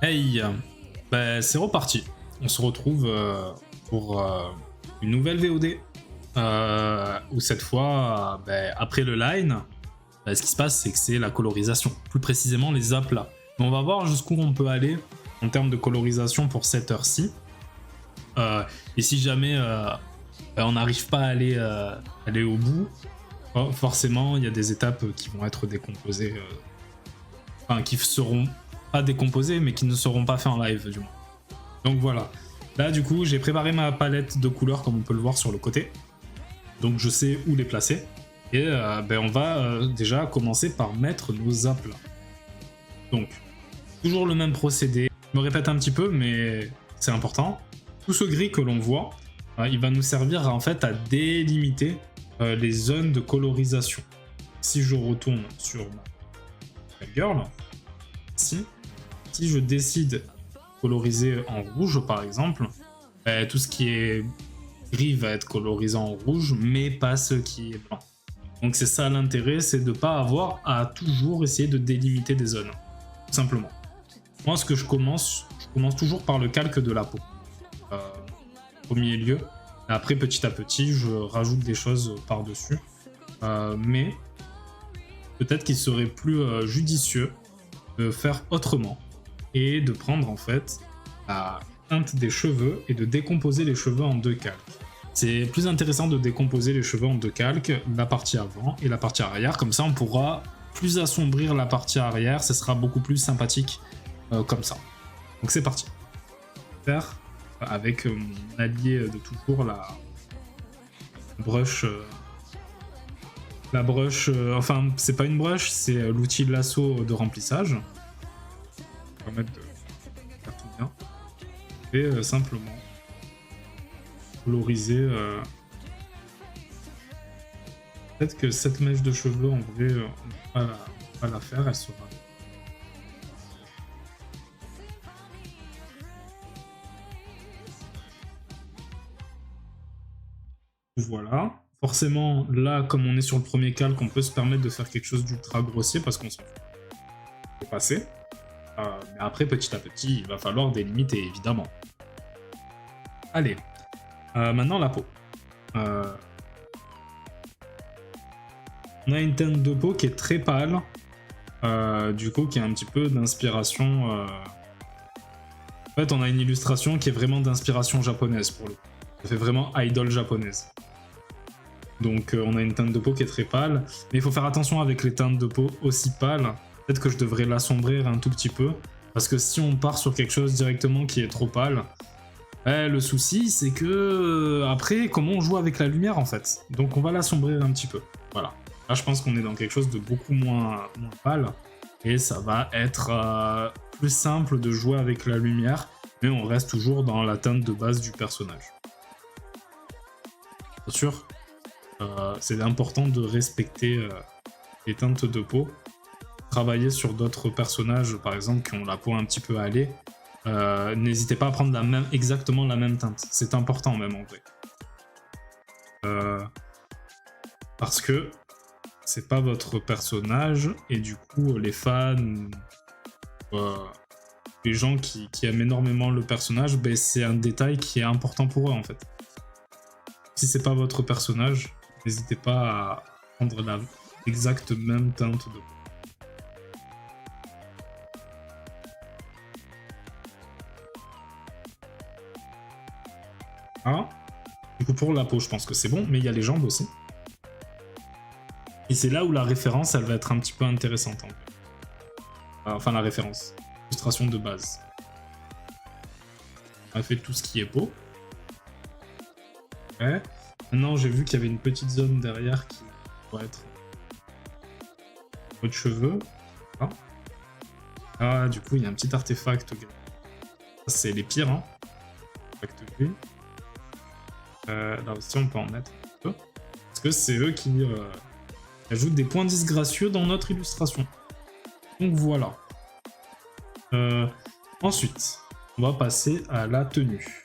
Hey, c'est reparti. On se retrouve pour une nouvelle VOD. Où cette fois, après le line, ce qui se passe, c'est que c'est la colorisation. Plus précisément, les aplats. Mais on va voir jusqu'où on peut aller en termes de colorisation pour cette heure-ci. Et si jamais on n'arrive pas à aller au bout, forcément, il y a des étapes qui vont être décomposées. Enfin, qui seront pas décomposés, mais qui ne seront pas faits en live, du moins. Donc voilà. Là, du coup, j'ai préparé ma palette de couleurs, comme on peut le voir sur le côté. Donc je sais où les placer. Et on va déjà commencer par mettre nos aplats. Donc, toujours le même procédé. Je me répète un petit peu, mais c'est important. Tout ce gris que l'on voit, il va nous servir en fait à délimiter les zones de colorisation. Si je retourne sur ma girl, ici, si je décide de coloriser en rouge par exemple, tout ce qui est gris va être colorisé en rouge, mais pas ce qui est blanc. Donc c'est ça l'intérêt, c'est de ne pas avoir à toujours essayer de délimiter des zones, tout simplement. Moi, ce que je commence toujours par le calque de la peau, au premier lieu. Et après, petit à petit, je rajoute des choses par-dessus. Mais peut-être qu'il serait plus judicieux de faire autrement et de prendre en fait la teinte des cheveux et de décomposer les cheveux en deux calques. C'est plus intéressant de décomposer les cheveux en deux calques, la partie avant et la partie arrière, comme ça on pourra plus assombrir la partie arrière, ce sera beaucoup plus sympathique comme ça. Donc c'est parti. Faire avec mon allié de toujours, la brush. La brush, enfin c'est pas une brush, c'est l'outil lasso de remplissage. On va permettre de faire tout bien. Et simplement coloriser. Peut-être que cette mèche de cheveux, en vrai, on va pas la faire, elle sera. Voilà. Forcément, là, comme on est sur le premier calque, on peut se permettre de faire quelque chose d'ultra grossier parce qu'on s'en fout. Passer. Mais après, petit à petit, il va falloir délimiter, évidemment. Allez. Maintenant, la peau. On a une teinte de peau qui est très pâle. Du coup, qui a un petit peu d'inspiration... En fait, on a une illustration qui est vraiment d'inspiration japonaise, pour le coup. Ça fait vraiment idol japonaise. Donc on a une teinte de peau qui est très pâle, mais il faut faire attention avec les teintes de peau aussi pâles. Peut-être que je devrais l'assombrir un tout petit peu, parce que si on part sur quelque chose directement qui est trop pâle, le souci c'est que après comment on joue avec la lumière en fait. Donc on va l'assombrir un petit peu. Voilà. Là je pense qu'on est dans quelque chose de beaucoup moins pâle, et ça va être plus simple de jouer avec la lumière, mais on reste toujours dans la teinte de base du personnage. Bien sûr. C'est important de respecter les teintes de peau. Travailler sur d'autres personnages, par exemple, qui ont la peau un petit peu hâlée. N'hésitez pas à prendre exactement la même teinte. C'est important même en vrai. Parce que c'est pas votre personnage, et du coup, les fans, les gens qui aiment énormément le personnage, c'est un détail qui est important pour eux en fait. Si c'est pas votre personnage, n'hésitez pas à prendre l'exacte même teinte de peau. Ah, du coup pour la peau je pense que c'est bon, mais il y a les jambes aussi. Et c'est là où la référence elle va être un petit peu intéressante en fait. Enfin la référence, illustration de base. On a fait tout ce qui est peau. Ouais. Maintenant, j'ai vu qu'il y avait une petite zone derrière qui pourrait être votre cheveux. Ah, du coup, il y a un petit artefact. Ça, c'est les pires, hein. Artefact gris. Là aussi, on peut en mettre un peu. Parce que c'est eux qui ajoutent des points disgracieux dans notre illustration. Donc voilà. Ensuite, on va passer à la tenue.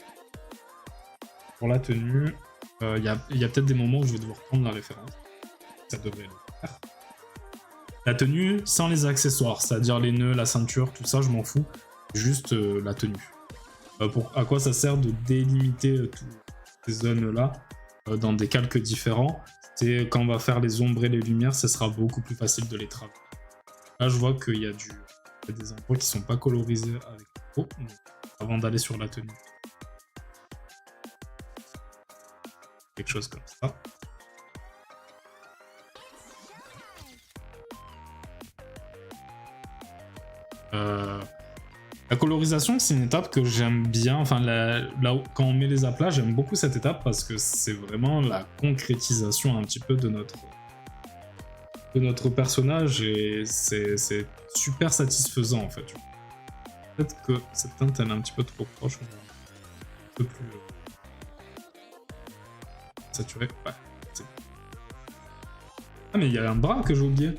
Pour la tenue... il y a peut-être des moments où je vais devoir prendre la référence. Ça devrait le faire. La tenue sans les accessoires, c'est-à-dire les nœuds, la ceinture, tout ça, je m'en fous. juste la tenue. À quoi ça sert de délimiter toutes ces zones-là dans des calques différents? C'est quand on va faire les ombres et les lumières, ce sera beaucoup plus facile de les travailler. Là, je vois qu'il y a des endroits qui sont pas colorisés avec le pot, avant d'aller sur la tenue. Quelque chose comme ça. La colorisation, c'est une étape que j'aime bien. Enfin, quand on met les aplats, j'aime beaucoup cette étape parce que c'est vraiment la concrétisation un petit peu de notre personnage et c'est super satisfaisant en fait. Peut-être que cette teinte elle est un petit peu trop proche, un peu plus saturé. Ouais, c'est... Ah mais il y a un bras que j'ai oublié.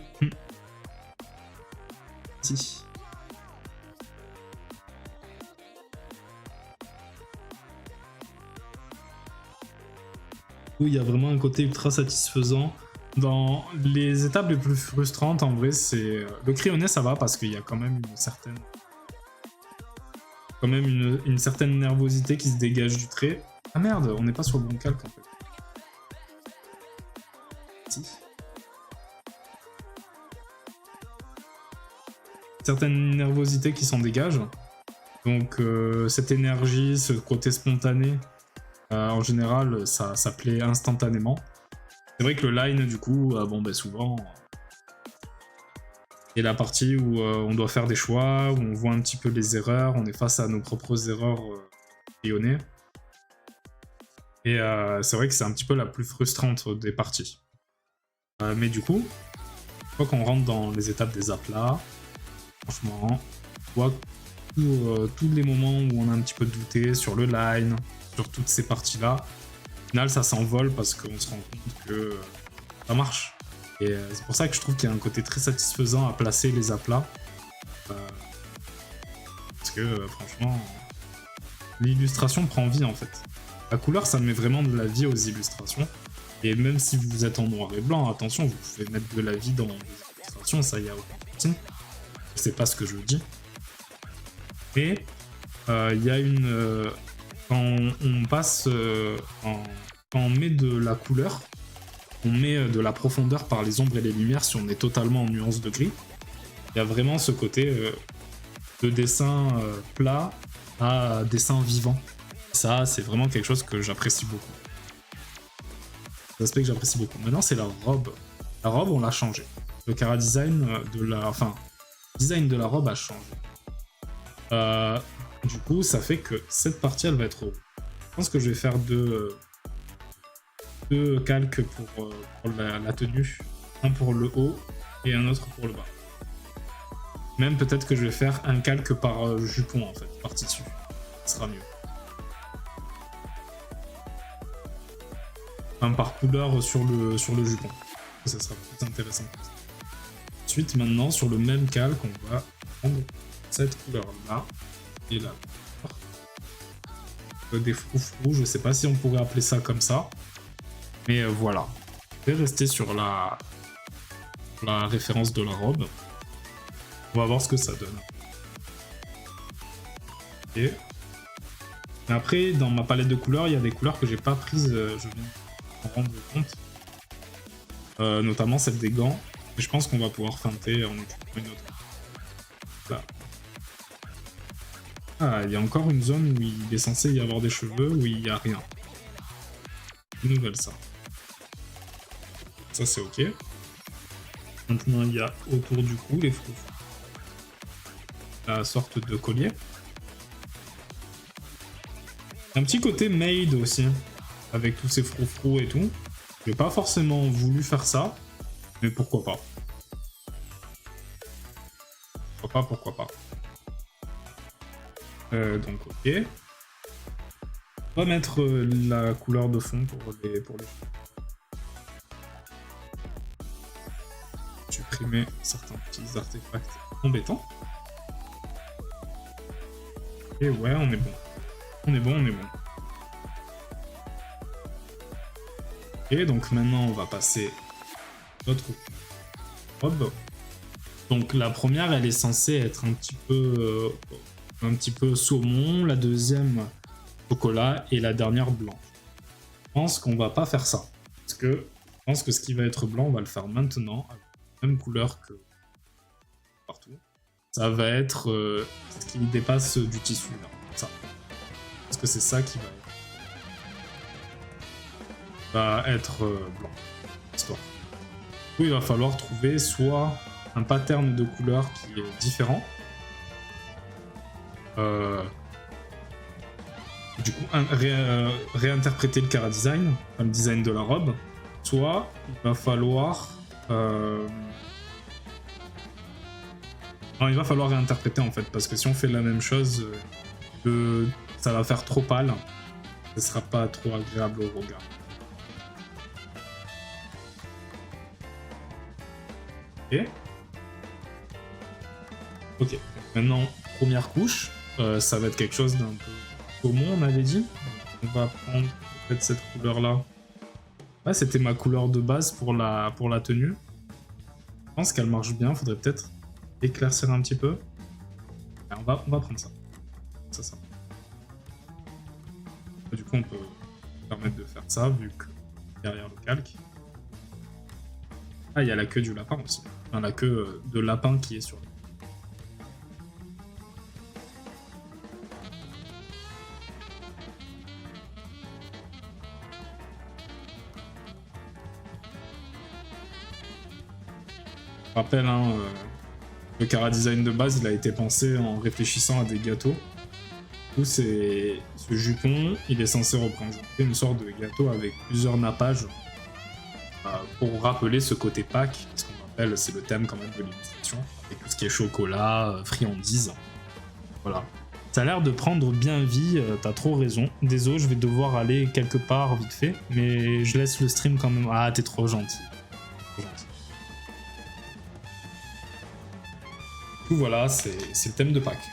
Si. Où il y a vraiment un côté ultra satisfaisant. Dans les étapes les plus frustrantes, en vrai, c'est... Le crayonné, ça va, parce qu'il y a quand même une certaine nervosité qui se dégage du trait. Ah merde, on n'est pas sur le bon calque, en fait. Si. Certaine nervosité qui s'en dégage. Donc, cette énergie, ce côté spontané... en général, ça plaît instantanément. C'est vrai que le line, du coup, souvent, il y a la partie où on doit faire des choix, où on voit un petit peu les erreurs, on est face à nos propres erreurs crayonnées. Et c'est vrai que c'est un petit peu la plus frustrante des parties. Mais du coup, une fois qu'on rentre dans les étapes des aplats, franchement, on voit tous les moments où on a un petit peu douté sur le line, sur toutes ces parties-là. Au final, ça s'envole parce qu'on se rend compte que ça marche. Et c'est pour ça que je trouve qu'il y a un côté très satisfaisant à placer les aplats. Parce que, franchement, l'illustration prend vie, en fait. La couleur, ça met vraiment de la vie aux illustrations. Et même si vous êtes en noir et blanc, attention, vous pouvez mettre de la vie dans les illustrations, ça y a aucun souci. C'est pas ce que je dis. Mais il y a une... quand on passe... quand on met de la couleur, on met de la profondeur par les ombres et les lumières si on est totalement en nuance de gris. Il y a vraiment ce côté de dessin plat à dessin vivant. Ça, c'est vraiment quelque chose que j'apprécie beaucoup. C'est l'aspect que j'apprécie beaucoup. Maintenant, c'est la robe. La robe, on l'a changé. Le chara-design design de la robe a changé. Du coup, ça fait que cette partie, elle va être rouge. Je pense que je vais faire deux calques pour la tenue. Un pour le haut et un autre pour le bas. Même peut-être que je vais faire un calque par jupon, en fait, partie dessus. Ce sera mieux. Enfin, par couleur sur le jupon. Ça sera plus intéressant. Ensuite, maintenant, sur le même calque, on va prendre cette couleur-là et là. Des froufrous, je sais pas si on pourrait appeler ça comme ça. Mais voilà. Je vais rester sur la référence de la robe. On va voir ce que ça donne. Ok. Après, dans ma palette de couleurs, il y a des couleurs que j'ai pas prises, je viens m'en rendre compte. Notamment celle des gants. Et je pense qu'on va pouvoir feinter en utilisant une autre. Là. Ah, il y a encore une zone où il est censé y avoir des cheveux, où il n'y a rien. Une nouvelle, ça. Ça, c'est ok. Maintenant, il y a autour du cou les froufrous. La sorte de collier. Un petit côté made aussi, avec tous ces froufrous et tout. J'ai pas forcément voulu faire ça, mais pourquoi pas. Pourquoi pas. Donc ok. On va mettre la couleur de fond pour les supprimer certains petits artefacts embêtants. Et ouais, on est bon. On est bon. Et donc maintenant on va passer notre robe. Donc la première elle est censée être un petit peu un petit peu saumon, la deuxième chocolat et la dernière blanc. Je pense qu'on va pas faire ça. Parce que je pense que ce qui va être blanc, on va le faire maintenant, avec la même couleur que partout. Ça va être ce qui dépasse du tissu, là. Ça. Parce que c'est ça qui va être blanc. Histoire. Du coup, il va falloir trouver soit un pattern de couleur qui est différent. Du coup, réinterpréter le Cara Design, le design de la robe. Soit il va falloir... Non, il va falloir réinterpréter en fait, parce que si on fait la même chose, ça va faire trop pâle. Ce sera pas trop agréable au regard. Ok. Maintenant, première couche, ça va être quelque chose d'un peu saumon, on avait dit. On va prendre peut-être cette couleur-là. Ouais, c'était ma couleur de base pour la tenue. Je pense qu'elle marche bien, faudrait peut-être éclaircir un petit peu. On va prendre ça. Ça. Du coup, on peut permettre de faire ça, vu que derrière le calque. Ah, il y a la queue du lapin aussi. Enfin, la queue de lapin qui est sur le... Je rappelle, hein, le Cara Design de base, il a été pensé en réfléchissant à des gâteaux. Du coup, ce jupon, il est censé représenter une sorte de gâteau avec plusieurs nappages pour rappeler ce côté Pâques, parce qu'on rappelle, c'est le thème quand même de l'illustration, avec tout ce qui est chocolat, friandises. Voilà. Ça a l'air de prendre bien vie, t'as trop raison. Désolé, je vais devoir aller quelque part vite fait, mais je laisse le stream quand même. Ah, t'es trop gentil. Trop gentil. Du coup, voilà, c'est le thème de Pâques.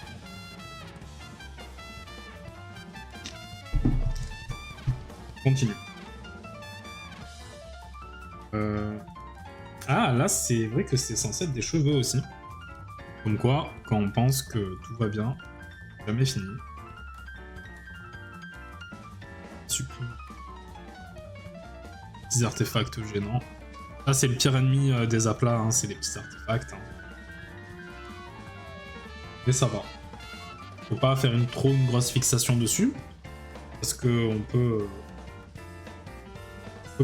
Continue. Ah, là, c'est vrai que c'est censé être des cheveux aussi. Comme quoi, quand on pense que tout va bien, jamais fini. Supprime. Petits artefacts gênants. Là, c'est le pire ennemi des aplats, hein, c'est les petits artefacts. Hein. Mais ça va. Faut pas faire une grosse fixation dessus. Parce que on peut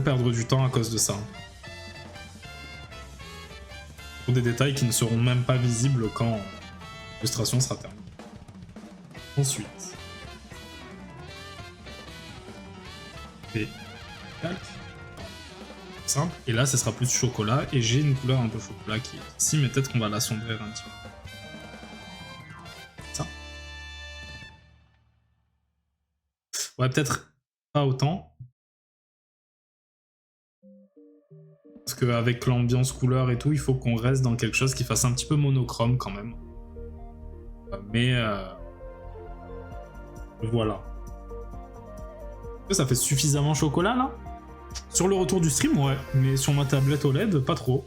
perdre du temps à cause de ça. Pour des détails qui ne seront même pas visibles quand l'illustration sera terminée. Ensuite. Et calque. Simple. Et là, ce sera plus chocolat. Et j'ai une couleur un peu chocolat qui est ici, mais peut-être qu'on va l'assombrir un petit peu. Ça. Ouais, peut-être pas autant. Parce qu'avec l'ambiance couleur et tout, il faut qu'on reste dans quelque chose qui fasse un petit peu monochrome quand même. Mais voilà. Est-ce que ça fait suffisamment chocolat là? Sur le retour du stream, ouais. Mais sur ma tablette OLED, pas trop.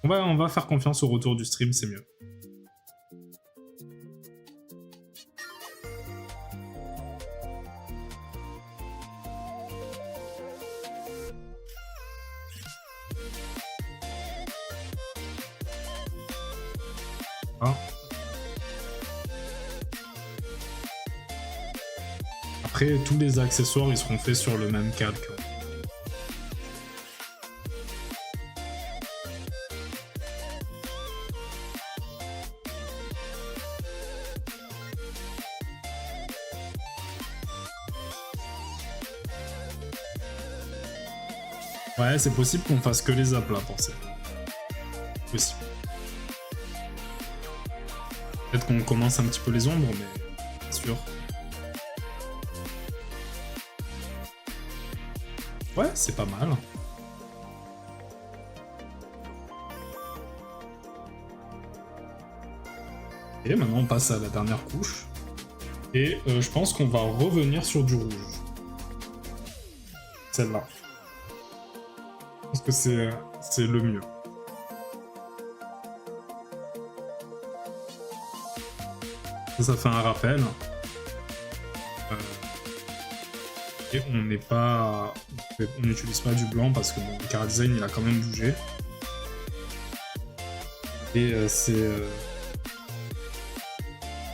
On va faire confiance au retour du stream, c'est mieux. Ah. Après, tous les accessoires, ils seront faits sur le même calque. Ouais, c'est possible qu'on fasse que les aplats pour ça. Possible. Peut-être qu'on commence un petit peu les ombres, mais pas sûr. Ouais, c'est pas mal. Et maintenant on passe à la dernière couche. Et je pense qu'on va revenir sur du rouge. Celle-là. Je pense que c'est le mieux. Ça fait un rappel. Et on n'est pas... On n'utilise pas du blanc parce que bon, le chara design il a quand même bougé. Et c'est...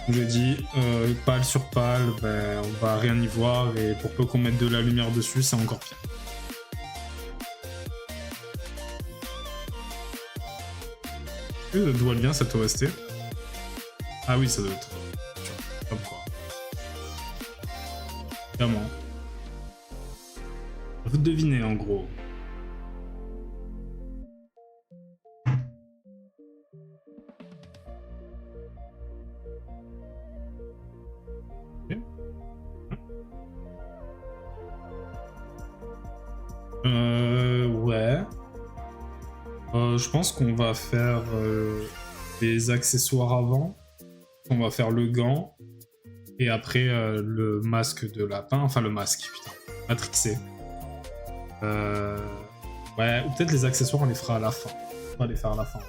Comme j'ai dit, pâle sur pâle, ben, on va rien y voir et pour peu qu'on mette de la lumière dessus, c'est encore pire. D'où elle vient cette OST? Ah oui, ça doit être... Comme quoi. Vraiment. Vous devinez en gros. Ouais. Je pense qu'on va faire des accessoires avant. On va faire le gant. Et après le masque de lapin. Enfin le masque, putain. Matrixé. Ouais, ou peut-être les accessoires on les fera à la fin. On va les faire à la fin.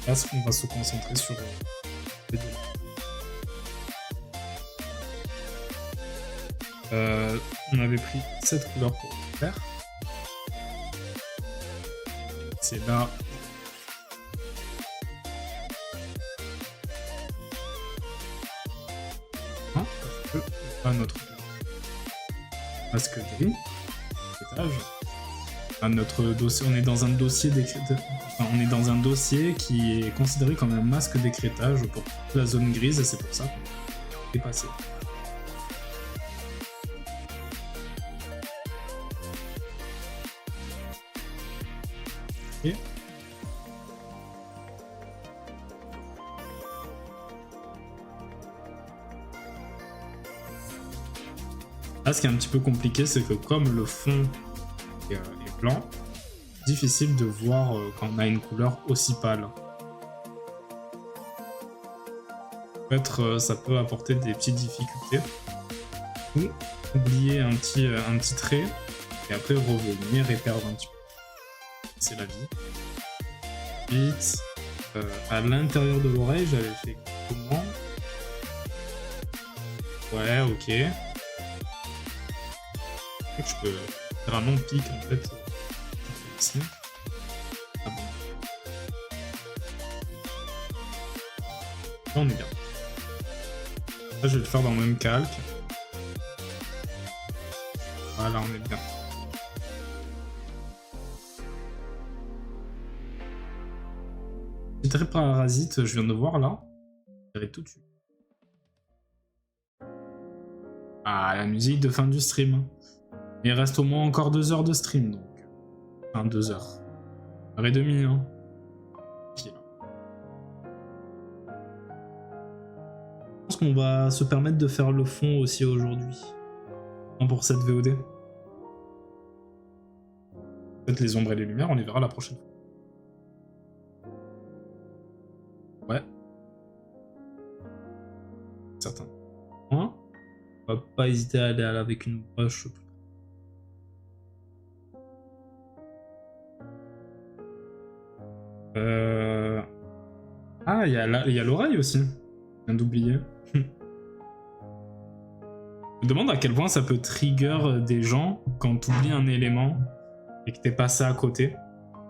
Là, on va se concentrer sur les deux. On avait pris cette couleur pour le faire. C'est là. Hein, parce que pas notre masque gris. Étage. À notre dossier, on est dans un dossier on est dans un dossier qui est considéré comme un masque d'écrêtage pour toute la zone grise et c'est pour ça qu'on est passé. Okay. Là, ce qui est un petit peu compliqué, c'est que comme le fond est blanc, c'est difficile de voir quand on a une couleur aussi pâle. Peut-être ça peut apporter des petites difficultés. Ou oublier un petit trait et après revenir et perdre un petit peu. C'est la vie. Vite. À l'intérieur de l'oreille, j'avais fait comment? Ouais, ok. Je peux faire un long pic en fait. Ici. Ah bon. Là on est bien. Là je vais le faire dans le même calque. Voilà, on est bien. C'est très parasite, je viens de voir là. J'avais tout dessus. Ah, la musique de fin du stream. Il reste au moins encore 2 heures de stream, donc. Enfin, 2 heures. 1h30, hein. Pile. Je pense qu'on va se permettre de faire le fond aussi aujourd'hui. Pour cette VOD. Peut-être les ombres et les lumières, on les verra la prochaine fois. Ouais. Certain. Hein? On va pas hésiter à aller avec une brush. Ah, il y a l'oreille aussi. Je viens d'oublier. Je me demande à quel point ça peut trigger des gens quand tu oublies un élément et que t'es passé à côté.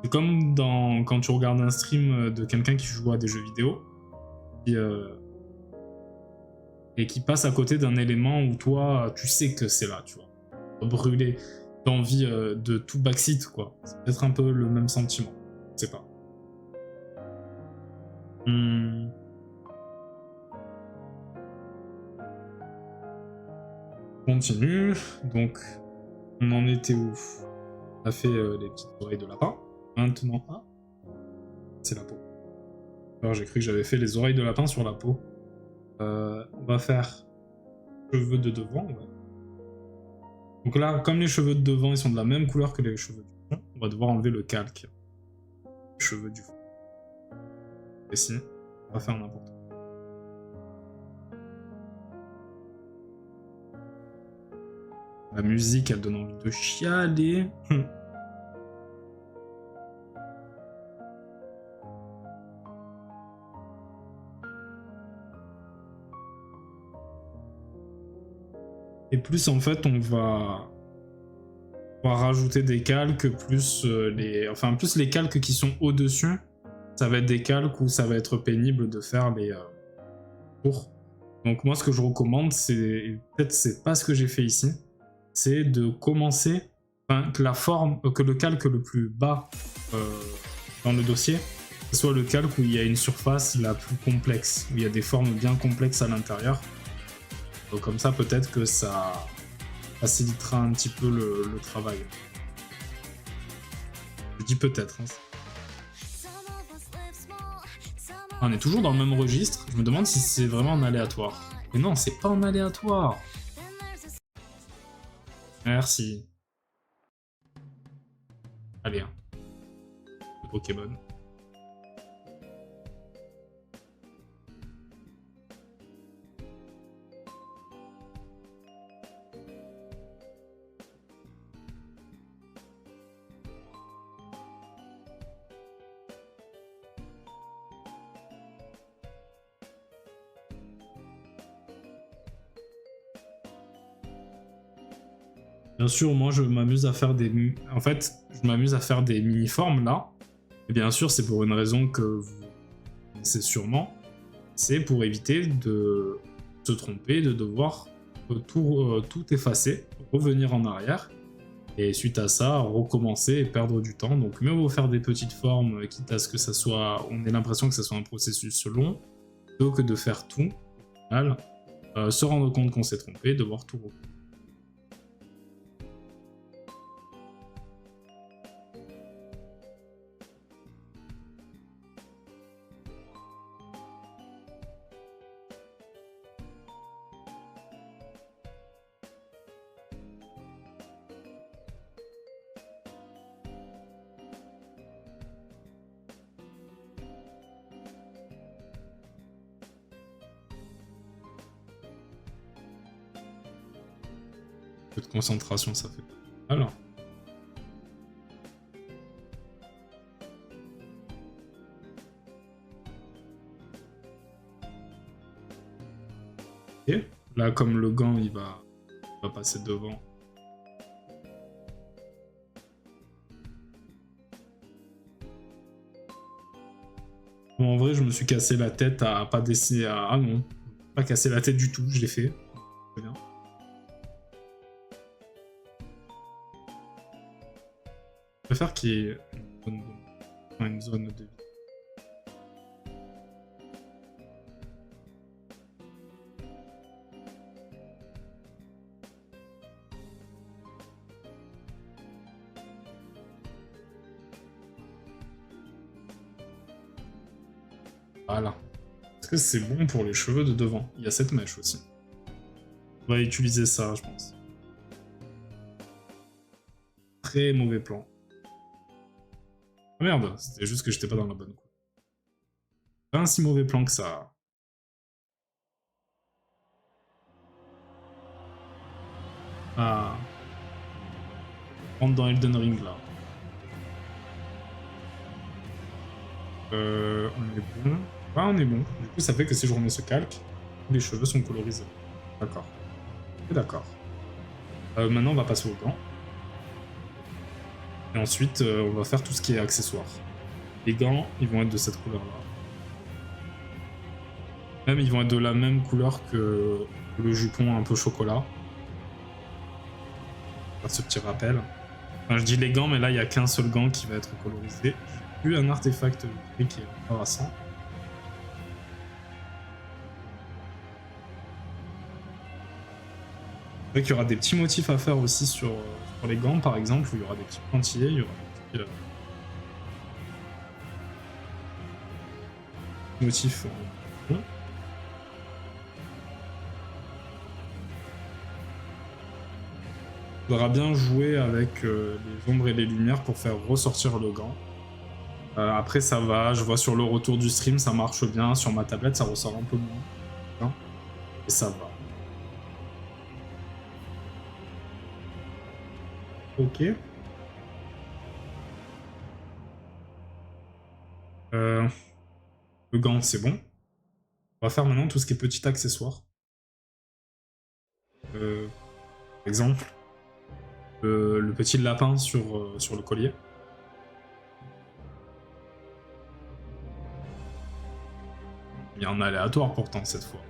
C'est comme quand tu regardes un stream de quelqu'un qui joue à des jeux vidéo et qui passe à côté d'un élément où toi, tu sais que c'est là, tu vois. Brûler, t'as envie de tout backseat, quoi. C'est peut-être un peu le même sentiment. Je sais pas. Continue. Donc, on en était où? On a fait les petites oreilles de lapin. Maintenant, c'est la peau. Alors, j'ai cru que j'avais fait les oreilles de lapin sur la peau. On va faire cheveux de devant. Ouais. Donc là, comme les cheveux de devant, ils sont de la même couleur que les cheveux du fond, on va devoir enlever le calque. Les cheveux du fond. Et si, on va faire n'importe quoi. La musique, elle donne envie de chialer. Et plus en fait on va rajouter des calques, plus plus les calques qui sont au-dessus, ça va être des calques où ça va être pénible de faire les tours. Donc moi ce que je recommande, c'est, peut-être c'est pas ce que j'ai fait ici, c'est de commencer, que la forme, que le calque le plus bas dans le dossier, ce soit le calque où il y a une surface la plus complexe, où il y a des formes bien complexes à l'intérieur. Donc comme ça peut-être que ça facilitera un petit peu le travail. Je dis peut-être. Hein. On est toujours dans le même registre. Je me demande si c'est vraiment en aléatoire. Mais non, c'est pas en aléatoire. Merci. Allez, hein. Le Pokémon. Bien sûr, moi je m'amuse à faire des... En fait, je m'amuse à faire des mini-formes là. Et bien sûr, c'est pour une raison que vous connaissez sûrement. C'est pour éviter de se tromper, de devoir tout effacer, revenir en arrière. Et suite à ça, recommencer et perdre du temps. Donc mieux vaut faire des petites formes, quitte à ce que ça soit... On ait l'impression que ça soit un processus long, plutôt que de faire tout, au final, se rendre compte qu'on s'est trompé, devoir tout recommencer. De concentration, ça fait. Alors. Ok. Là, comme le gant, il va passer devant. Bon, en vrai, je me suis cassé la tête à pas dessiner à... Ah non, pas cassé la tête du tout, je l'ai fait. Très bien. Je préfère qu'il y ait une zone de vie. Voilà. Est-ce que c'est bon pour les cheveux de devant? Il y a cette mèche aussi. On va utiliser ça, je pense. Très mauvais plan. Ah merde, c'était juste que j'étais pas dans la bonne couleur. Pas un si mauvais plan que ça. Ah. On rentre dans Elden Ring là. On est bon. Ah, on est bon. Du coup, ça fait que si je remets ce calque, les cheveux sont colorisés. D'accord. D'accord. Maintenant, on va passer au gant. Et ensuite, on va faire tout ce qui est accessoire. Les gants, ils vont être de cette couleur-là. Même, ils vont être de la même couleur que le jupon un peu chocolat. Faire ce petit rappel. Enfin, je dis les gants, mais là, il n'y a qu'un seul gant qui va être colorisé. J'ai eu un artefact qui est embarrassant. C'est vrai qu'il y aura des petits motifs à faire aussi sur les gants, par exemple, où il y aura des petits pointillés, il y aura des petits motifs en rond. Il faudra bien jouer avec les ombres et les lumières pour faire ressortir le gant. Après, ça va, je vois sur le retour du stream, ça marche bien. Sur ma tablette, ça ressort un peu moins. Et ça va. Ok. Le gant, c'est bon. On va faire maintenant tout ce qui est petit accessoire. exemple, le petit lapin sur le collier. Il y a un aléatoire pourtant cette fois.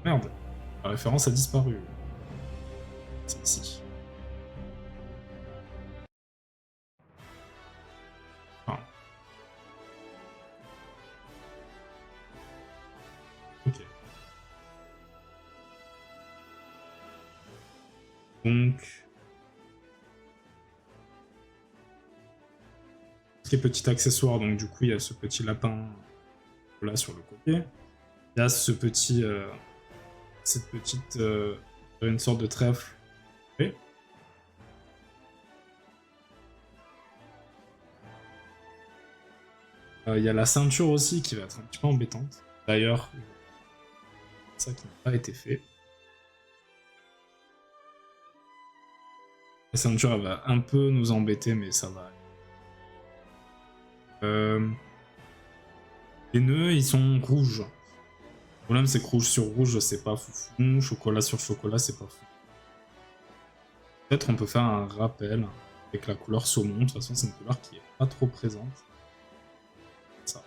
Merde, la référence a disparu. Celle-ci. Ah. Ok. Donc... ce qui est petit accessoire, donc du coup il y a ce petit lapin là sur le côté. Il y a ce petit... cette petite... une sorte de trèfle. Oui. Il y a la ceinture aussi qui va être un petit peu embêtante. D'ailleurs, ça qui n'a pas été fait. La ceinture elle va un peu nous embêter, mais ça va. Les nœuds ils sont rouges. Le problème c'est que rouge sur rouge c'est pas foufou, chocolat sur chocolat c'est pas fou. Peut-être on peut faire un rappel avec la couleur saumon, de toute façon c'est une couleur qui est pas trop présente. Ça.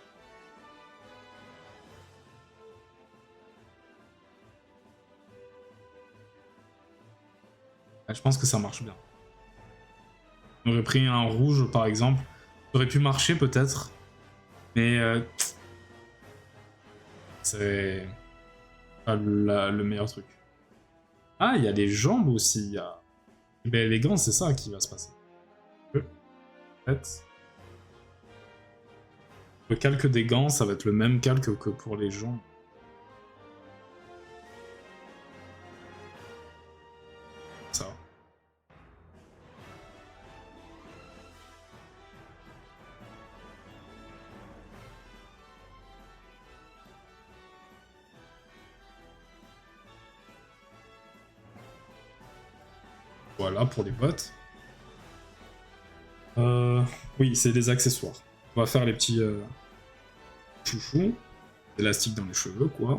Ouais, je pense que ça marche bien. J'aurais pris un rouge par exemple, ça aurait pu marcher peut-être, mais c'est pas le meilleur truc. Ah, il y a les jambes aussi, il y a... Ben, les gants, c'est ça qui va se passer. En fait, le calque des gants, ça va être le même calque que pour les jambes. Ça. Voilà pour les bottes. Oui, c'est des accessoires. On va faire les petits chouchous. Élastiques dans les cheveux, quoi.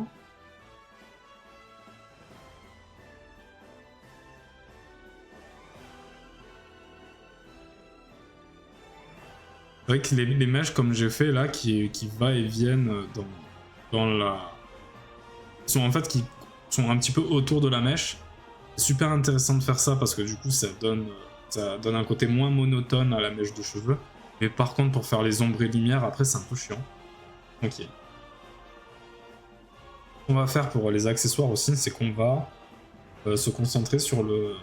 C'est vrai que les mèches, comme j'ai fait là, qui va et viennent dans la... sont en fait qui sont un petit peu autour de la mèche. C'est super intéressant de faire ça parce que du coup ça donne un côté moins monotone à la mèche de cheveux. Mais par contre pour faire les ombres et lumières, après c'est un peu chiant. Ok. Ce qu'on va faire pour les accessoires aussi, c'est qu'on va se concentrer sur le...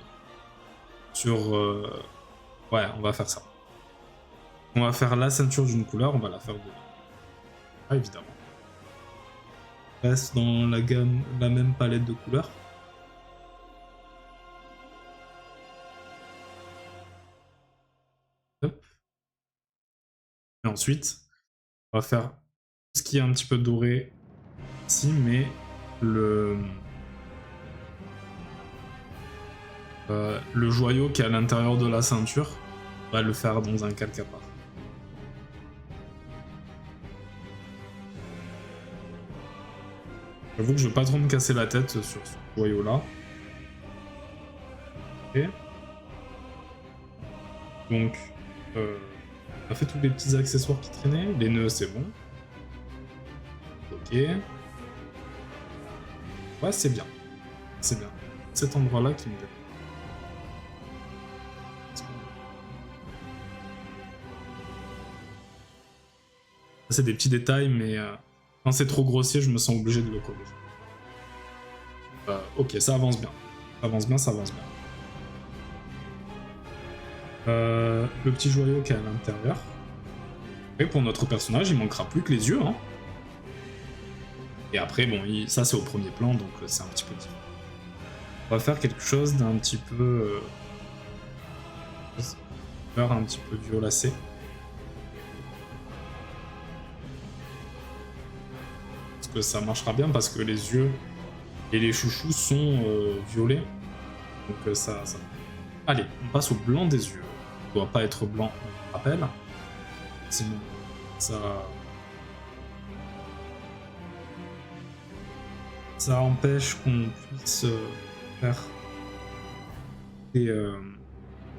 Ouais, on va faire ça. On va faire la ceinture d'une couleur, on va la faire de... Ah, évidemment. On reste dans la gamme, la même palette de couleurs. Hop. Et ensuite, on va faire ce qui est un petit peu doré ici, mais le joyau qui est à l'intérieur de la ceinture, on va le faire dans un calque à part. J'avoue que je vais pas trop me casser la tête sur ce joyau-là. Ok. Donc, on a fait tous les petits accessoires qui traînaient. Les nœuds, c'est bon. Ok. Ouais, c'est bien. C'est bien. Cet endroit-là qui me dérange. C'est des petits détails, mais quand c'est trop grossier, je me sens obligé de le coller. Ok, ça avance bien. Ça avance bien, ça avance bien. Le petit joyau qui est à l'intérieur. Et pour notre personnage, il manquera plus que les yeux. Hein. Et après, bon, ça c'est au premier plan, donc c'est un petit peu différent. On va faire quelque chose d'un petit peu... un petit peu violacé. Parce que ça marchera bien, parce que les yeux et les chouchous sont violets. Donc ça... Allez, on passe au blanc des yeux. Il doit pas être blanc, on rappelle. Sinon, ça Ça empêche qu'on puisse faire des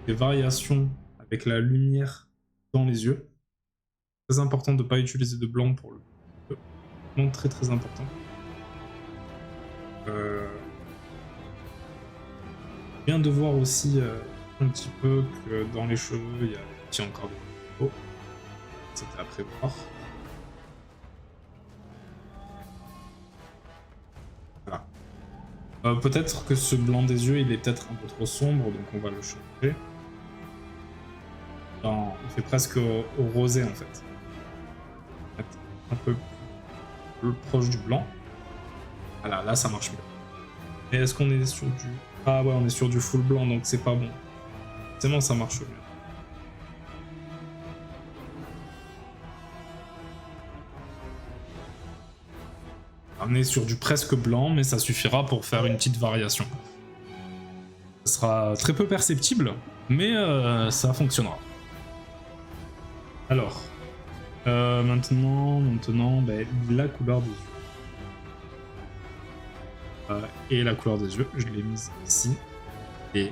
variations avec la lumière dans les yeux. Très important de ne pas utiliser de blanc pour le blanc, très très important. Bien de voir aussi un petit peu que dans les cheveux il y a encore des peaux. C'était à prévoir. Voilà. Peut-être que ce blanc des yeux il est peut-être un peu trop sombre, donc on va le changer. Non, il fait presque au rosé en fait. Un peu plus proche du blanc. Voilà, là ça marche mieux. Et est-ce qu'on est sur du... Ah ouais, on est sur du full blanc, donc c'est pas bon. Forcément, ça marche mieux. On est sur du presque blanc, mais ça suffira pour faire une petite variation. Ça sera très peu perceptible, mais ça fonctionnera. Alors, maintenant, ben, la couleur des yeux. Et la couleur des yeux, je l'ai mise ici. Et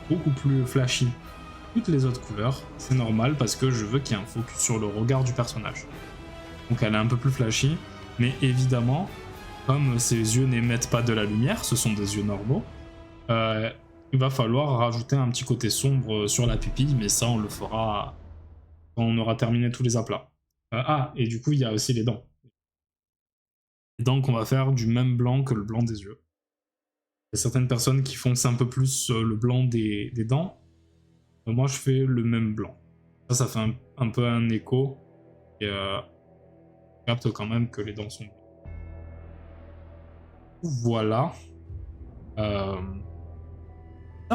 beaucoup plus flashy que toutes les autres couleurs. C'est normal parce que je veux qu'il y ait un focus sur le regard du personnage. Donc elle est un peu plus flashy, mais évidemment, comme ses yeux n'émettent pas de la lumière, ce sont des yeux normaux, il va falloir rajouter un petit côté sombre sur la pupille, mais ça on le fera quand on aura terminé tous les aplats. Et du coup il y a aussi les dents. Les dents qu'on va faire du même blanc que le blanc des yeux. Il y a certaines personnes qui foncent un peu plus le blanc des dents. Moi je fais le même blanc. Ça fait un peu un écho, et on capte quand même que les dents sont blancs. Voilà. Ça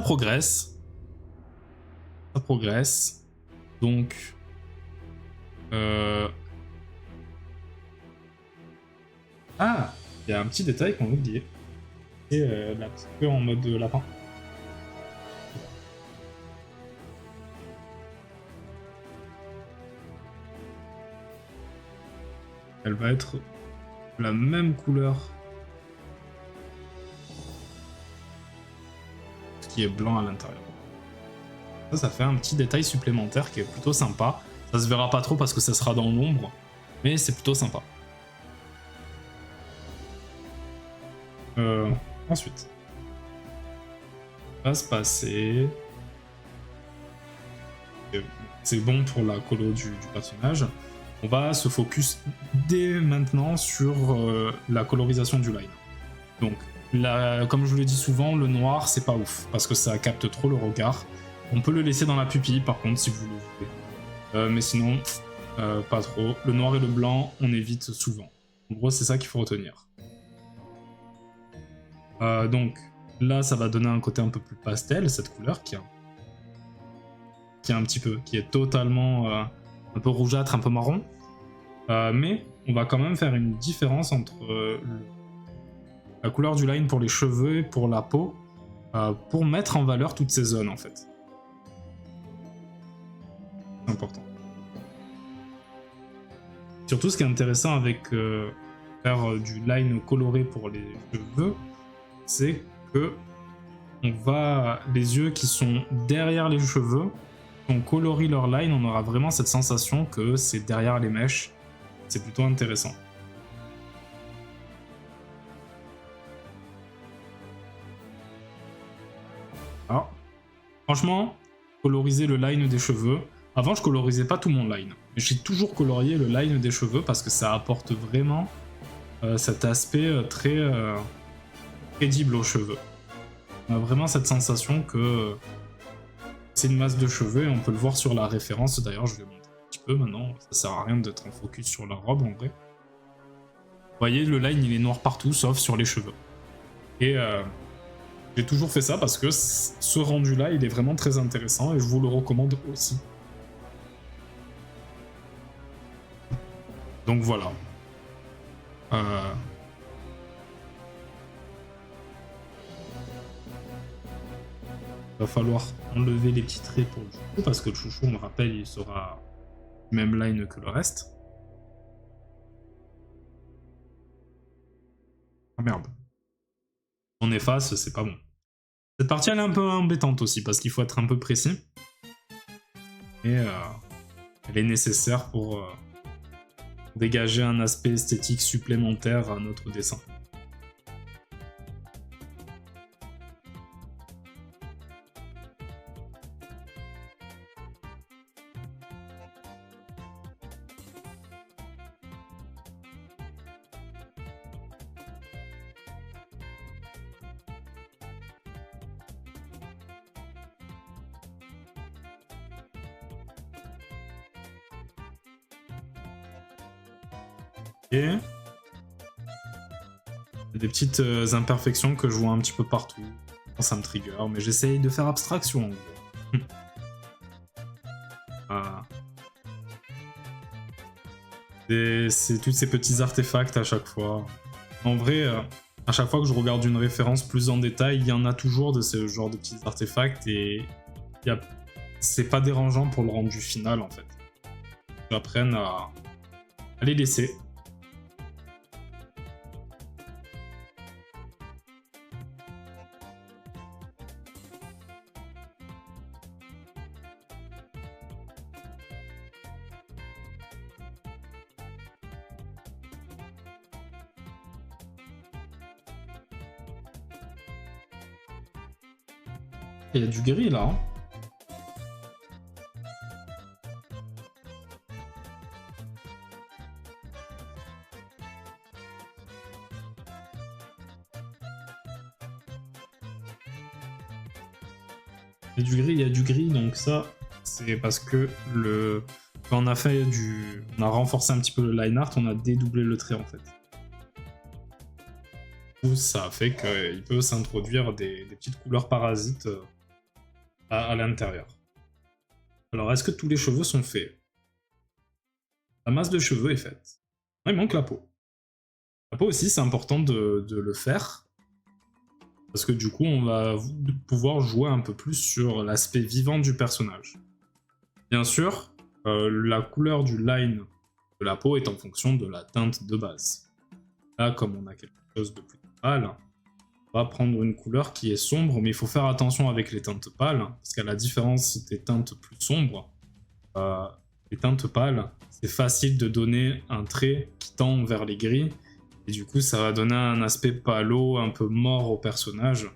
progresse. Ça progresse. Donc... Ah, il y a un petit détail qu'on a oublié. C'est la petite queue en mode lapin. Elle va être la même couleur. Ce qui est blanc à l'intérieur. Ça fait un petit détail supplémentaire qui est plutôt sympa. Ça se verra pas trop parce que ça sera dans l'ombre, mais c'est plutôt sympa. Ensuite, va se passer. C'est bon pour la colo du personnage. On va se focus dès maintenant sur la colorisation du line. Donc, comme je le dis souvent, le noir c'est pas ouf parce que ça capte trop le regard. On peut le laisser dans la pupille par contre si vous le voulez. Mais sinon, pas trop. Le noir et le blanc, on évite souvent. En gros, c'est ça qu'il faut retenir. Donc là, ça va donner un côté un peu plus pastel, cette couleur qui est totalement un peu rougeâtre, un peu marron. Mais on va quand même faire une différence entre la couleur du line pour les cheveux et pour la peau, pour mettre en valeur toutes ces zones en fait. C'est important. Surtout, ce qui est intéressant avec faire du line coloré pour les cheveux, c'est que les yeux qui sont derrière les cheveux, on colorie leur line, on aura vraiment cette sensation que c'est derrière les mèches. C'est plutôt intéressant. Alors, franchement, coloriser le line des cheveux. Avant, je colorisais pas tout mon line. Mais j'ai toujours colorié le line des cheveux parce que ça apporte vraiment cet aspect très crédible aux cheveux. On a vraiment cette sensation que c'est une masse de cheveux et on peut le voir sur la référence. D'ailleurs, je vais montrer un petit peu maintenant. Ça sert à rien d'être en focus sur la robe en vrai. Vous voyez, le line il est noir partout sauf sur les cheveux. Et j'ai toujours fait ça parce que ce rendu là il est vraiment très intéressant et je vous le recommande aussi. Donc voilà. Va falloir enlever les petits traits pour le chouchou parce que le chouchou, on me rappelle, il sera même line que le reste. Ah merde. on efface, c'est pas bon. Cette partie, elle est un peu embêtante aussi, parce qu'il faut être un peu précis. Et elle est nécessaire pour dégager un aspect esthétique supplémentaire à notre dessin. Et des petites imperfections que je vois un petit peu partout. Ça me trigger, mais j'essaye de faire abstraction en gros. Voilà. C'est tous ces petits artefacts à chaque fois. En vrai, à chaque fois que je regarde une référence plus en détail, il y en a toujours de ce genre de petits artefacts et c'est pas dérangeant pour le rendu final en fait. J'apprenne à les laisser. Il y a du gris là. Hein. Il y a du gris, donc ça, c'est parce que quand on a on a renforcé un petit peu le line art, on a dédoublé le trait en fait. Ça a fait qu'il peut s'introduire des petites couleurs parasites à l'intérieur. Alors, est-ce que tous les cheveux sont faits? La masse de cheveux est faite. Il manque la peau. La peau aussi, c'est important de le faire. Parce que du coup, on va pouvoir jouer un peu plus sur l'aspect vivant du personnage. Bien sûr, la couleur du line de la peau est en fonction de la teinte de base. Là, comme on a quelque chose de plus pâle, on va prendre une couleur qui est sombre, mais il faut faire attention avec les teintes pâles, parce qu'à la différence des teintes plus sombres, les teintes pâles, c'est facile de donner un trait qui tend vers les gris, et du coup ça va donner un aspect pâlo, un peu mort au personnage,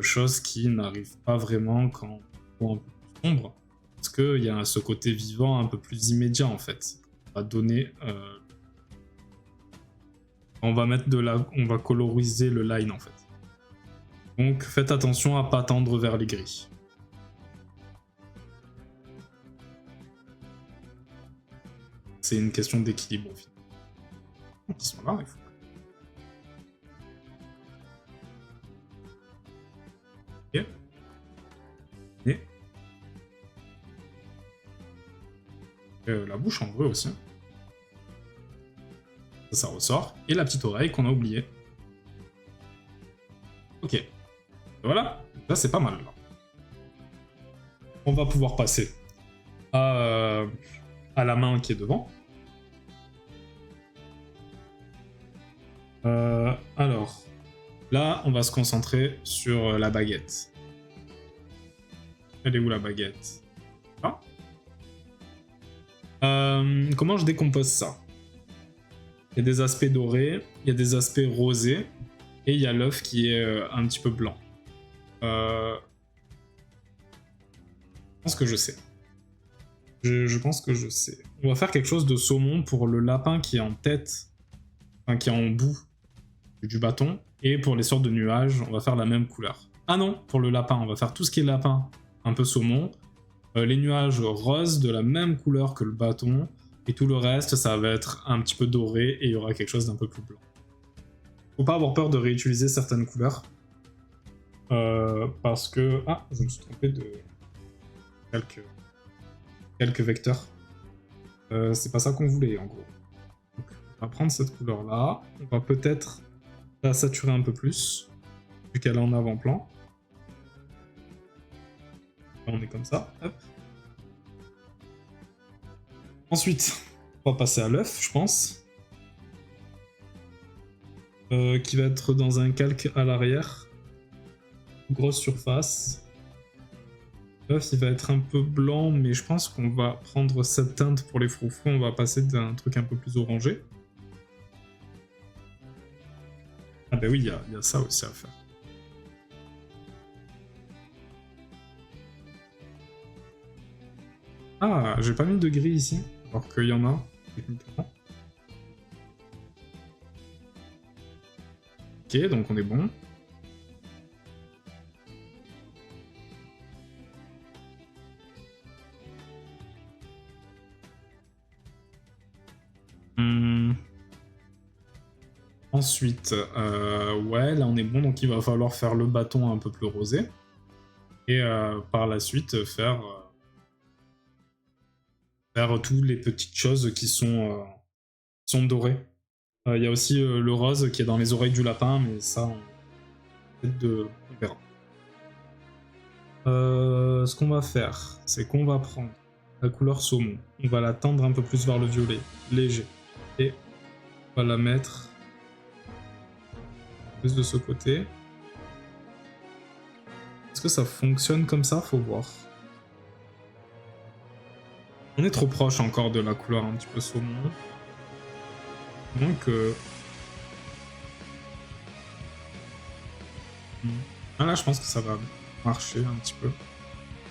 chose qui n'arrive pas vraiment quand on est un peu plus sombre, parce qu'il y a ce côté vivant un peu plus immédiat en fait. On va donner... on va coloriser le line en fait. Donc faites attention à pas tendre vers les gris. C'est une question d'équilibre au final. Ils sont là, il faut. Ok. Et la bouche en vrai aussi. Ça ressort. Et la petite oreille qu'on a oubliée. Ok. Et voilà. Là, c'est pas mal. Là. On va pouvoir passer à la main qui est devant. Alors, là, on va se concentrer sur la baguette. Elle est où la baguette? Ah. Comment je décompose ça? Il y a des aspects dorés, il y a des aspects rosés, et il y a l'œuf qui est un petit peu blanc. Je pense que je sais. Je pense que je sais. On va faire quelque chose de saumon pour le lapin qui est en tête, enfin qui est en bout du bâton, et pour les sortes de nuages, on va faire la même couleur. Ah non, pour le lapin, on va faire tout ce qui est lapin, un peu saumon, les nuages roses de la même couleur que le bâton, et tout le reste, ça va être un petit peu doré, et il y aura quelque chose d'un peu plus blanc. Faut pas avoir peur de réutiliser certaines couleurs, parce que... Ah, je me suis trompé de quelques vecteurs. C'est pas ça qu'on voulait, en gros. Donc, on va prendre cette couleur-là, on va peut-être la saturer un peu plus, vu qu'elle est en avant-plan. On est comme ça, hop. Ensuite, on va passer à l'œuf, je pense. qui va être dans un calque à l'arrière. Grosse surface. L'œuf, il va être un peu blanc, mais je pense qu'on va prendre cette teinte pour les froufrous. On va passer d'un truc un peu plus orangé. Ah bah oui, il y a ça aussi à faire. Ah, j'ai pas mis de gris ici, alors qu'il y en a, techniquement. Ok, donc on est bon. Ensuite, ouais, là on est bon, donc il va falloir faire le bâton un peu plus rosé. Et par la suite, faire toutes les petites choses qui sont dorées. Il y a aussi le rose qui est dans les oreilles du lapin, mais ça, on verra. Ce qu'on va faire, c'est qu'on va prendre la couleur saumon, on va la tendre un peu plus vers le violet, léger, et on va la mettre plus de ce côté. Est-ce que ça fonctionne comme ça? Faut voir. On est trop proche encore de la couleur un petit peu saumon. Donc... Ah là, je pense que ça va marcher un petit peu.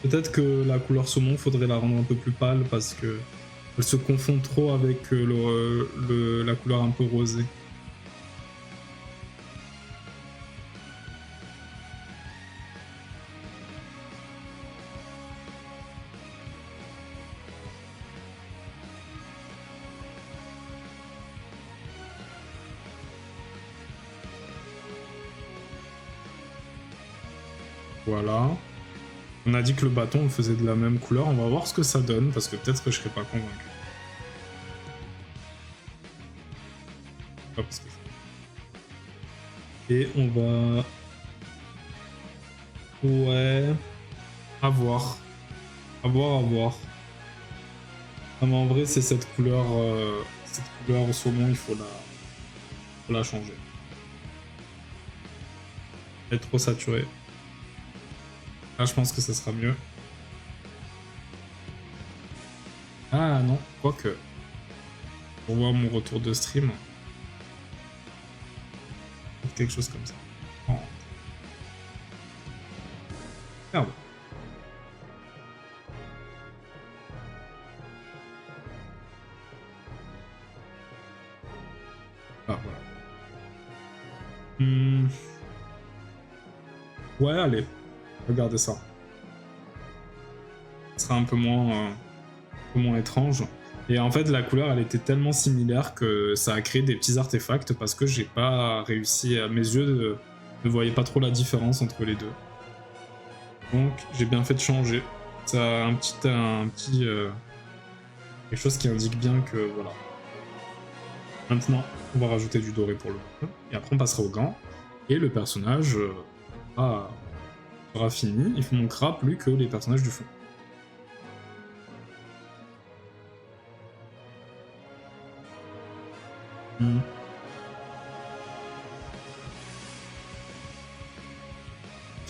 Peut-être que la couleur saumon, faudrait la rendre un peu plus pâle parce que elle se confond trop avec la couleur un peu rosée. Voilà. On a dit que le bâton on faisait de la même couleur, on va voir ce que ça donne, parce que peut-être que je serais pas convaincu. Et on va... Ouais... À voir. À voir. Ah, mais en vrai, c'est cette couleur au saumon, il faut la changer. Elle est trop saturée. Là, je pense que ça sera mieux. Ah non, quoique. Pour voir mon retour de stream. Quelque chose comme ça. Oh. Merde. Ah, voilà. Ouais, allez. Regardez ça. Ce sera un peu moins étrange. Et en fait, la couleur, elle était tellement similaire que ça a créé des petits artefacts parce que j'ai pas réussi à... Mes yeux ne voyaient pas trop la différence entre les deux. Donc, j'ai bien fait de changer. Ça a un petit quelque chose qui indique bien que, voilà. Maintenant, on va rajouter du doré pour le coup. Et après, on passera au gant. Et le personnage sera fini. Il ne manquera plus que les personnages du fond.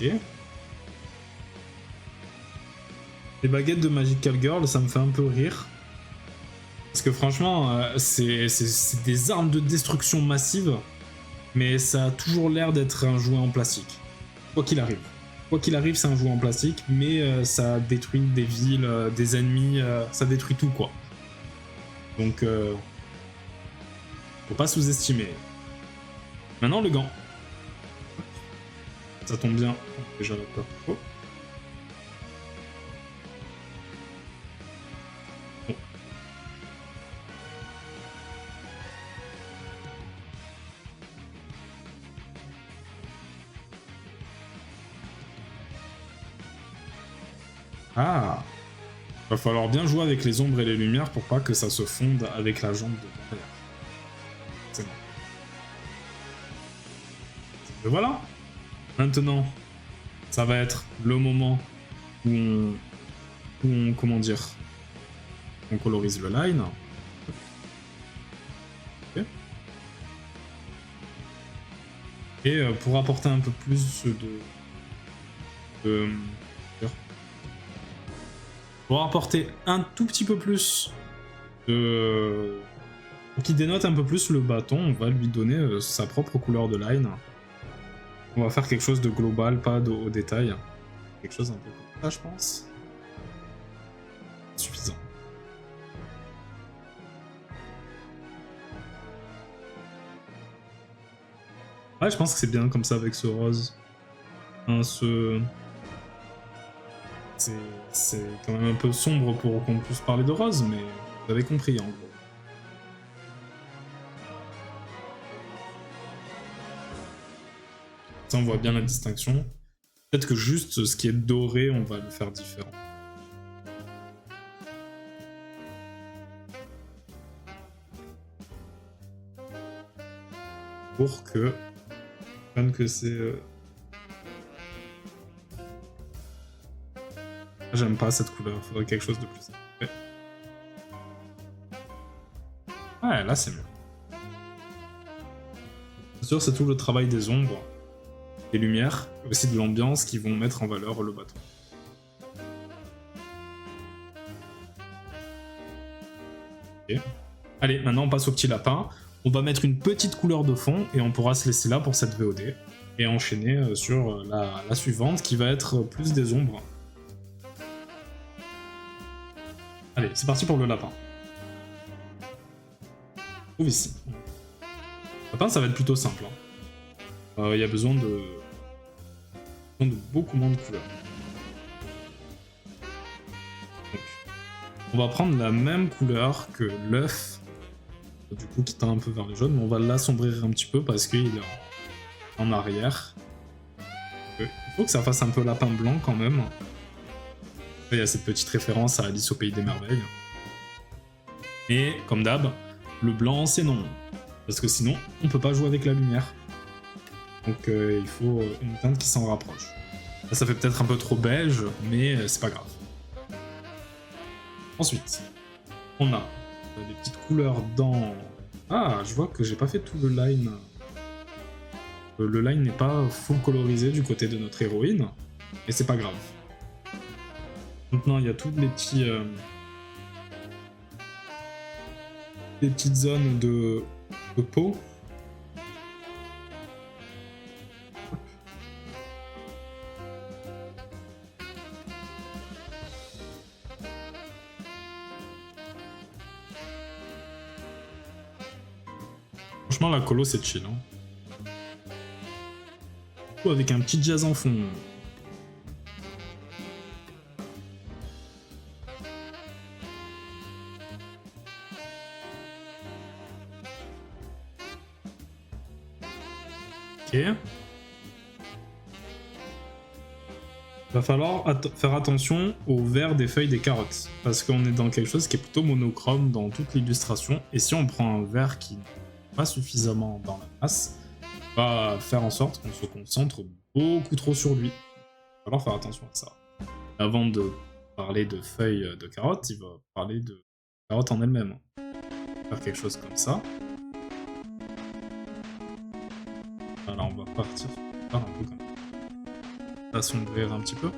Ok. Les baguettes de Magical Girl, ça me fait un peu rire. Parce que franchement, c'est des armes de destruction massive, mais ça a toujours l'air d'être un jouet en plastique. Quoi qu'il arrive. Quoi qu'il arrive, c'est un jouet en plastique, mais ça détruit des villes, des ennemis, ça détruit tout, quoi. Donc, faut pas sous-estimer. Maintenant, le gant. Ça tombe bien. Déjà, d'accord. Oh. Ah, va falloir bien jouer avec les ombres et les lumières pour pas que ça se fonde avec la jambe de derrière. C'est bon. Et voilà. Maintenant, ça va être le moment où on comment dire, on colorise le line. Okay. Et pour apporter un peu plus de- pour apporter un tout petit peu plus de... Pour qu'il dénote un peu plus le bâton, on va lui donner sa propre couleur de line. On va faire quelque chose de global, pas au détail. Quelque chose un peu comme ça, je pense. Suffisant. Ouais, je pense que c'est bien comme ça avec ce rose. Hein, c'est quand même un peu sombre pour qu'on puisse parler de rose, mais vous avez compris en gros. Ça, on voit bien la distinction. Peut-être que juste ce qui est doré, on va le faire différent. Pour que... Même que c'est... J'aime pas cette couleur, il faudrait quelque chose de plus... Ouais, là c'est mieux. Bien sûr, c'est tout le travail des ombres, des lumières, et aussi de l'ambiance qui vont mettre en valeur le bateau. Okay. Allez, maintenant on passe au petit lapin. On va mettre une petite couleur de fond et on pourra se laisser là pour cette VOD. Et enchaîner sur la suivante qui va être plus des ombres. Allez, c'est parti pour le lapin. On trouve ici. Le lapin, ça va être plutôt simple. Il y a besoin de beaucoup moins de couleurs. Donc, on va prendre la même couleur que l'œuf, du coup qui tend un peu vers le jaune, mais on va l'assombrir un petit peu parce qu'il est en arrière. Il faut que ça fasse un peu lapin blanc quand même. Il y a cette petite référence à Alice au Pays des Merveilles. Et comme d'hab, le blanc c'est non. Parce que sinon, on peut pas jouer avec la lumière. Donc il faut une teinte qui s'en rapproche. Là, ça fait peut-être un peu trop beige, mais c'est pas grave. Ensuite, on a des petites couleurs dans... Ah, je vois que j'ai pas fait tout le line. Le line n'est pas full colorisé du côté de notre héroïne, mais c'est pas grave. Maintenant, il y a toutes les petits... les petites zones de peau. Franchement, la colo, c'est chill. Hein. Avec un petit jazz en fond. Ok. Va falloir faire attention au vert des feuilles des carottes, parce qu'on est dans quelque chose qui est plutôt monochrome dans toute l'illustration, et si on prend un vert qui n'est pas suffisamment dans la masse, va faire en sorte qu'on se concentre beaucoup trop sur lui. Il va falloir faire attention à ça. Avant de parler de feuilles de carottes, il va parler de carottes en elles-mêmes. Faire quelque chose comme ça. Alors on va partir un peu comme ça. Assombrir un petit peu.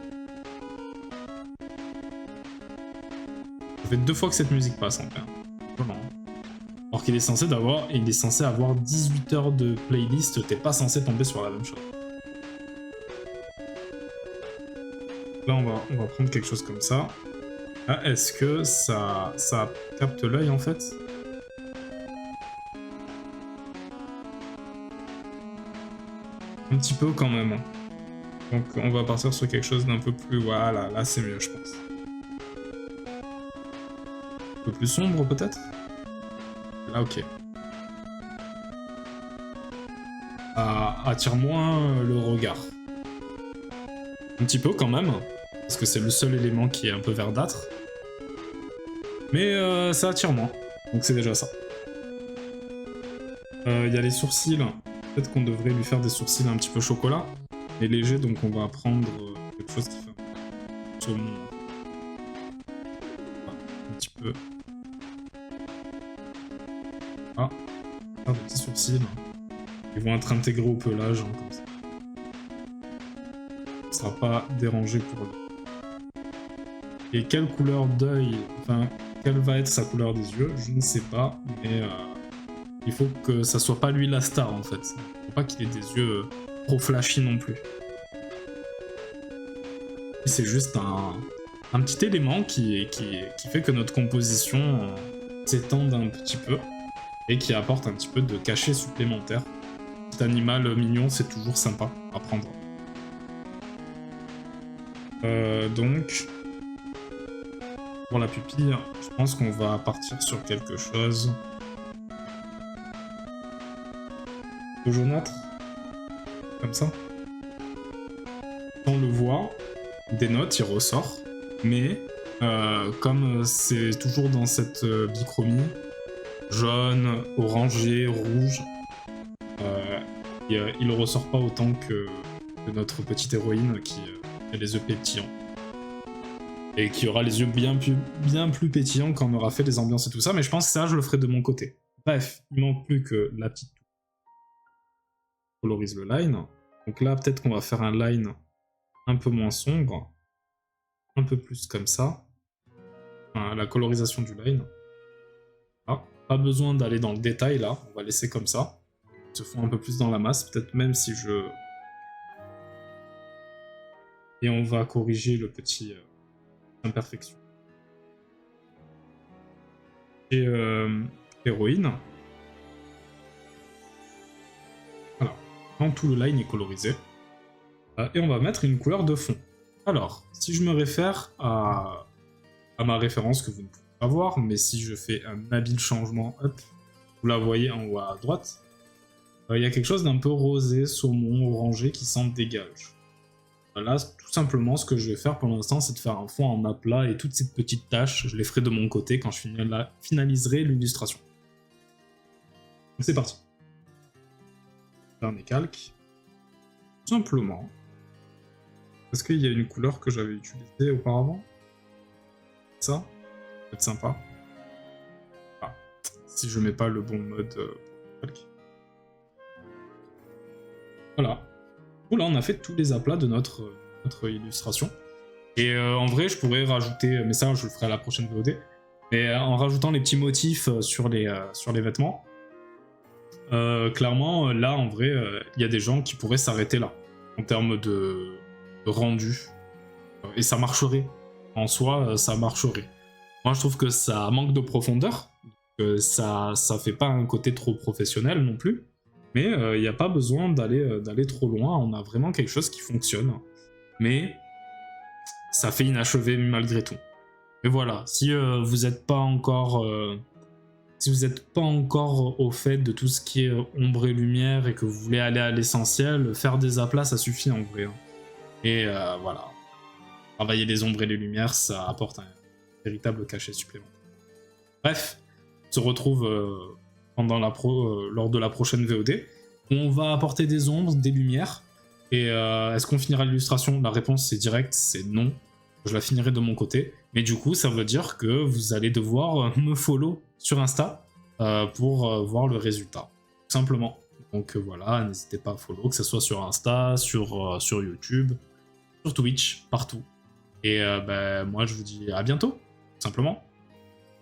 Ça fait 2 fois que cette musique passe en fait. Alors qu'il est censé avoir 18 heures de playlist, t'es pas censé tomber sur la même chose. Là on va prendre quelque chose comme ça. Ah, est-ce que ça capte l'œil en fait? Un petit peu quand même. Donc on va partir sur quelque chose d'un peu plus... Voilà, là c'est mieux je pense. Un peu plus sombre peut-être? Là ok. Attire moins le regard. Un petit peu quand même, parce que c'est le seul élément qui est un peu verdâtre. Mais ça attire moins, donc c'est déjà ça. Il y a les sourcils, peut-être qu'on devrait lui faire des sourcils un petit peu chocolat, mais léger, donc on va prendre quelque chose qui fait saumon. Un petit peu. Ah, faire des petits sourcils. Ils vont être intégrés au pelage, hein, comme ça. Ne sera pas dérangé pour lui. Et quelle couleur d'œil, enfin, quelle va être sa couleur des yeux, je ne sais pas, mais il faut que ça soit pas lui la star en fait. Il faut pas qu'il ait des yeux trop flashy non plus. C'est juste un petit élément qui fait que notre composition s'étende un petit peu et qui apporte un petit peu de cachet supplémentaire. Cet animal mignon, c'est toujours sympa à prendre. Donc, pour la pupille, je pense qu'on va partir sur quelque chose de jaunâtre, comme ça. On le voit, des notes, il ressort, mais comme c'est toujours dans cette bichromie, jaune, orangé, rouge, il ressort pas autant que notre petite héroïne qui a les yeux pétillants. Et qui aura les yeux bien plus pétillants quand on aura fait les ambiances et tout ça, mais je pense que ça, je le ferai de mon côté. Bref, il manque plus que la petite touche. Colorise le line. Donc là, peut-être qu'on va faire un line un peu moins sombre, un peu plus comme ça. Enfin, la colorisation du line. Ah, pas besoin d'aller dans le détail là, on va laisser comme ça. Il se fond un peu plus dans la masse, peut-être même si je... Et on va corriger le petit imperfection. Et héroïne. Voilà, quand tout le line est colorisé. Et on va mettre une couleur de fond. Alors, si je me réfère à ma référence que vous ne pouvez pas voir, mais si je fais un habile changement, hop, vous la voyez en haut à droite, il y a quelque chose d'un peu rosé, saumon, orangé qui s'en dégage. Là, tout simplement, ce que je vais faire pour l'instant, c'est de faire un fond en aplat et toutes ces petites taches, je les ferai de mon côté quand je finaliserai l'illustration. Donc c'est parti. Dernier calque. Tout simplement. Est-ce qu'il y a une couleur que j'avais utilisée auparavant? Ça? Ça peut être sympa. Ah, si je mets pas le bon mode calque. Voilà. Là, on a fait tous les aplats de notre illustration. Et en vrai, je pourrais rajouter, mais ça, je le ferai à la prochaine VOD, mais en rajoutant les petits motifs sur les vêtements, clairement, là, en vrai, il y a des gens qui pourraient s'arrêter là, en termes de rendu. Et ça marcherait. En soi, ça marcherait. Moi, je trouve que ça manque de profondeur, que ça fait pas un côté trop professionnel non plus. Mais il n'y a pas besoin d'aller trop loin, on a vraiment quelque chose qui fonctionne. Mais ça fait inachevé malgré tout. Et voilà, si vous n'êtes pas encore au fait de tout ce qui est ombre et lumière et que vous voulez aller à l'essentiel, faire des aplats ça suffit en vrai. Et voilà, travailler les ombres et les lumières, ça apporte un véritable cachet supplémentaire. Bref, on se retrouve lors de la prochaine VOD, on va apporter des ombres, des lumières, et est-ce qu'on finira l'illustration? La réponse c'est direct, c'est non. Je la finirai de mon côté, mais du coup ça veut dire que vous allez devoir me follow sur Insta pour voir le résultat, tout simplement. Donc voilà, n'hésitez pas à follow, que ce soit sur Insta, sur YouTube, sur Twitch, partout. Et moi je vous dis à bientôt, tout simplement.